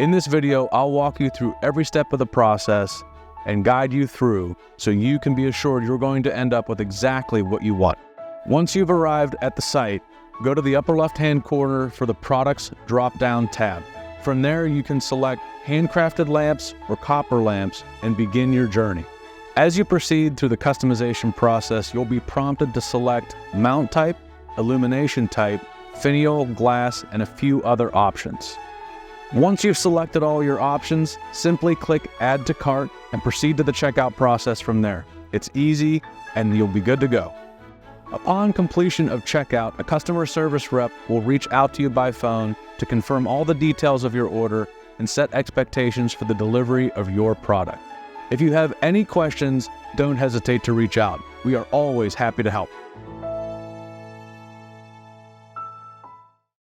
In this video, I'll walk you through every step of the process and guide you through so you can be assured you're going to end up with exactly what you want. Once you've arrived at the site, go to the upper left-hand corner for the Products drop-down tab. From there, you can select handcrafted lamps or copper lamps and begin your journey. As you proceed through the customization process, you'll be prompted to select mount type, illumination type, finial, glass, and a few other options. Once you've selected all your options, simply click Add to Cart and proceed to the checkout process from there. It's easy and you'll be good to go. Upon completion of checkout, a customer service rep will reach out to you by phone to confirm all the details of your order and set expectations for the delivery of your product. If you have any questions, don't hesitate to reach out. We are always happy to help.